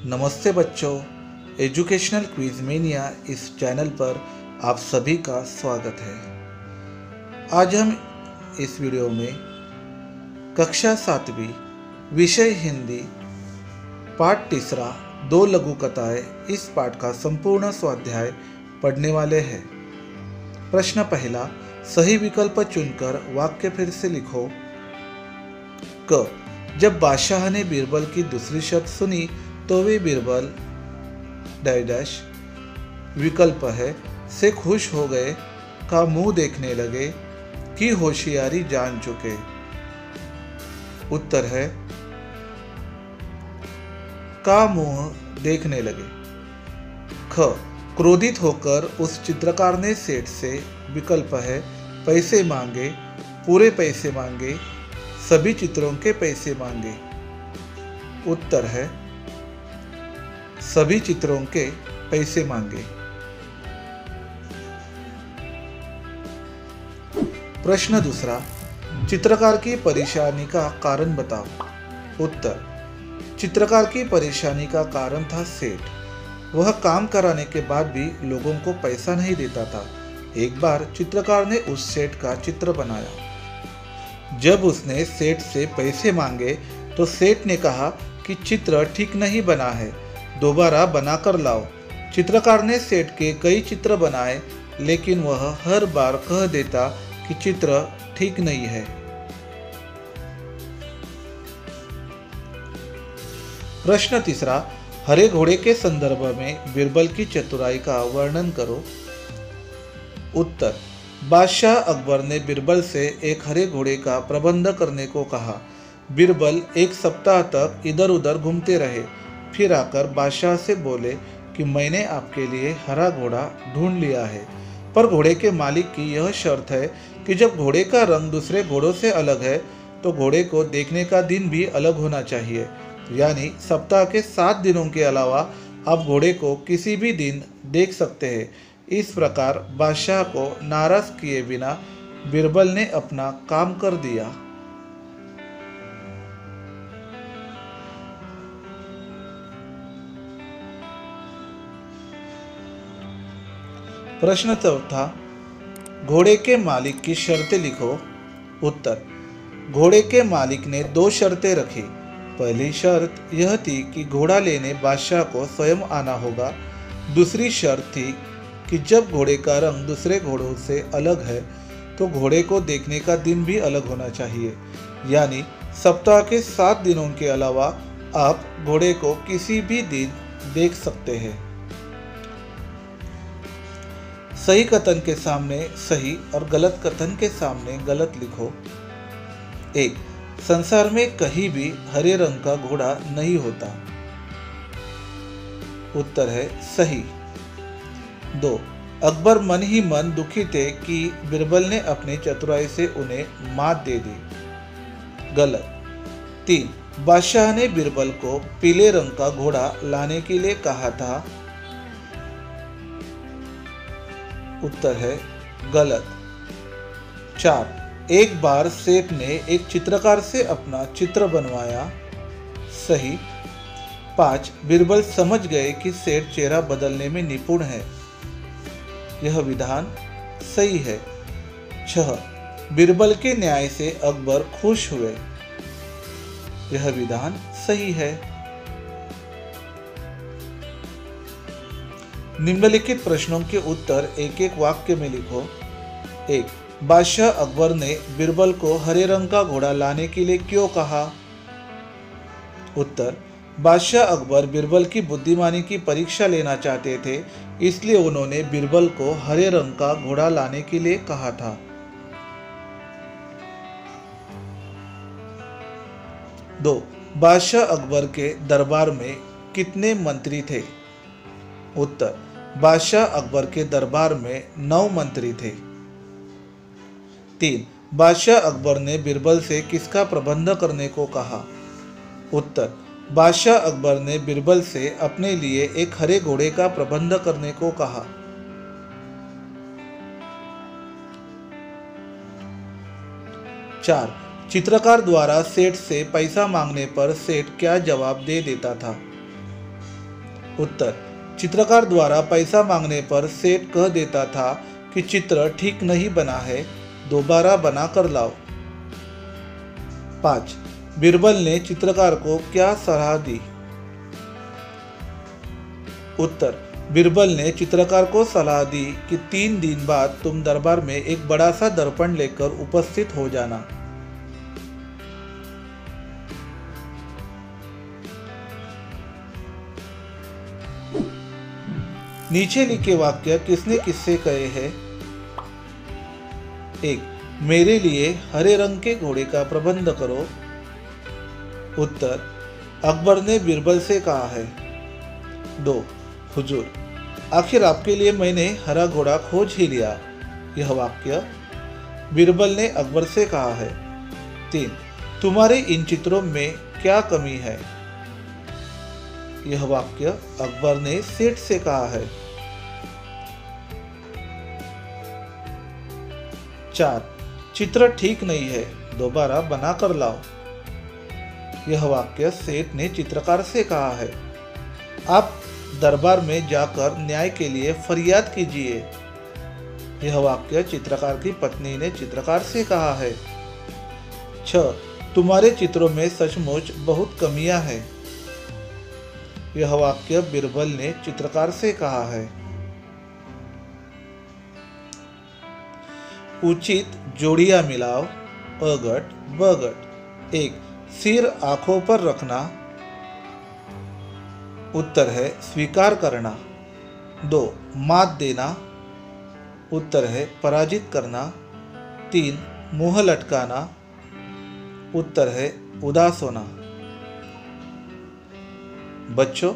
नमस्ते बच्चों, educational quiz mania इस चैनल पर आप सभी का स्वागत है। आज हम इस वीडियो में कक्षा 7वीं विषय हिंदी पाठ तीसरा 2 लघु कथाएं इस पाठ का संपूर्ण स्वाध्याय पढ़ने वाले हैं। प्रश्न पहला, सही विकल्प चुनकर वाक्य फिर से लिखो। क, जब बादशाह ने बीरबल की दूसरी शर्त सुनी तो वे बीरबल डैश विकल्प है से खुश हो गए, का मुंह देखने लगे, कि होशियारी जान चुके। उत्तर है का मुंह देखने लगे। ख, क्रोधित होकर उस चित्रकार ने सेठ से विकल्प है पैसे मांगे, पूरे पैसे मांगे, सभी चित्रों के पैसे मांगे। उत्तर है सभी चित्रों के पैसे मांगे। प्रश्न दूसरा, चित्रकार की परेशानी का कारण बताओ। उत्तर, चित्रकार की परेशानी का कारण था सेठ। वह काम कराने के बाद भी लोगों को पैसा नहीं देता था। एक बार चित्रकार ने उस सेठ का चित्र बनाया। जब उसने सेठ से पैसे मांगे तो सेठ ने कहा कि चित्र ठीक नहीं बना है, दोबारा बनाकर लाओ। चित्रकार ने सेठ के कई चित्र बनाए, लेकिन वह हर बार कह देता कि चित्र ठीक नहीं है। प्रश्न तीसरा, हरे घोड़े के संदर्भ में बीरबल की चतुराई का वर्णन करो। उत्तर, बादशाह अकबर ने बीरबल से एक हरे घोड़े का प्रबंध करने को कहा। बीरबल एक सप्ताह तक इधर उधर घूमते रहे, फिर आकर बादशाह से बोले कि मैंने आपके लिए हरा घोड़ा ढूंढ लिया है, पर घोड़े के मालिक की यह शर्त है कि जब घोड़े का रंग दूसरे घोड़ों से अलग है तो घोड़े को देखने का दिन भी अलग होना चाहिए, यानी सप्ताह के 7 दिनों के अलावा आप घोड़े को किसी भी दिन देख सकते हैं। इस प्रकार बादशाह को नाराज किए बिना बीरबल ने अपना काम कर दिया। प्रश्न चौथा, घोड़े के मालिक की शर्तें लिखो। उत्तर, घोड़े के मालिक ने 2 शर्तें रखी। पहली शर्त यह थी कि घोड़ा लेने बादशाह को स्वयं आना होगा। दूसरी शर्त थी कि जब घोड़े का रंग दूसरे घोड़ों से अलग है तो घोड़े को देखने का दिन भी अलग होना चाहिए, यानी सप्ताह के 7 दिनों के अलावा आप घोड़े को किसी भी दिन देख सकते हैं। सही कथन के सामने सही और गलत कथन के सामने गलत लिखो। 1, संसार में कहीं भी हरे रंग का घोड़ा नहीं होता। उत्तर है सही। 2, अकबर मन ही मन दुखी थे कि बीरबल ने अपनी चतुराई से उन्हें मात दे दी। गलत। 3, बादशाह ने बीरबल को पीले रंग का घोड़ा लाने के लिए कहा था। उत्तर है गलत। 4, एक बार सेठ ने एक चित्रकार से अपना चित्र बनवाया। सही। 5, बीरबल समझ गए कि सेठ चेहरा बदलने में निपुण है। यह विधान सही है। 6, बीरबल के न्याय से अकबर खुश हुए। यह विधान सही है। निम्नलिखित प्रश्नों के उत्तर एक एक वाक्य में लिखो। 1, बादशाह अकबर ने बीरबल को हरे रंग का घोड़ा लाने के लिए क्यों कहा। उत्तर, बादशाह अकबर बीरबल की बुद्धिमानी की परीक्षा लेना चाहते थे, इसलिए उन्होंने बीरबल को हरे रंग का घोड़ा लाने के लिए कहा था। 2, बादशाह अकबर के दरबार में कितने मंत्री थे। उत्तर, बादशाह अकबर के दरबार में 9 मंत्री थे। 3, बादशाह अकबर ने बीरबल से किसका प्रबंध करने को कहा। उत्तर, बादशाह अकबर ने बीरबल से अपने लिए एक हरे घोड़े का प्रबंध करने को कहा। 4, चित्रकार द्वारा सेठ से पैसा मांगने पर सेठ क्या जवाब दे देता था। उत्तर, चित्रकार द्वारा पैसा मांगने पर सेठ कह देता था कि चित्र ठीक नहीं बना है, दोबारा बना कर लाओ। 5. बीरबल ने चित्रकार को क्या सलाह दी? उत्तर, बीरबल ने चित्रकार को सलाह दी कि 3 दिन बाद तुम दरबार में एक बड़ा सा दर्पण लेकर उपस्थित हो जाना। नीचे लिखे वाक्य किसने किससे कहे हैं? 1. मेरे लिए हरे रंग के घोड़े का प्रबंध करो। उत्तर, अकबर ने बीरबल से कहा है। 2. हुजूर, आखिर आपके लिए मैंने हरा घोड़ा खोज ही लिया। यह वाक्य बीरबल ने अकबर से कहा है। 3. तुम्हारे इन चित्रों में क्या कमी है? यह वाक्य अकबर ने सेठ से कहा है। 4. चित्र ठीक नहीं है, दोबारा बना कर लाओ। यह वाक्य सेठ ने चित्रकार से कहा है। आप दरबार में जाकर न्याय के लिए फरियाद कीजिए। यह वाक्य चित्रकार की पत्नी ने चित्रकार से कहा है। 6. तुम्हारे चित्रों में सचमुच बहुत कमियां हैं। यह वाक्य बीरबल ने चित्रकार से कहा है। उचित जोड़ियां मिलाओ। अगट बगट। 1. सिर आंखों पर रखना। उत्तर है स्वीकार करना। 2. मात देना। उत्तर है पराजित करना। 3. मुंह लटकाना। उत्तर है उदास होना। बच्चों,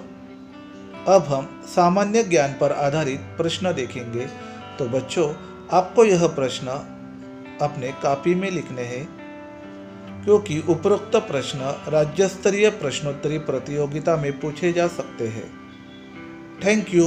अब हम सामान्य ज्ञान पर आधारित प्रश्न देखेंगे। तो बच्चों, आपको यह प्रश्न अपने कॉपी में लिखने हैं, क्योंकि उपरोक्त प्रश्न राज्य स्तरीय प्रश्नोत्तरी प्रतियोगिता में पूछे जा सकते हैं। Thank you.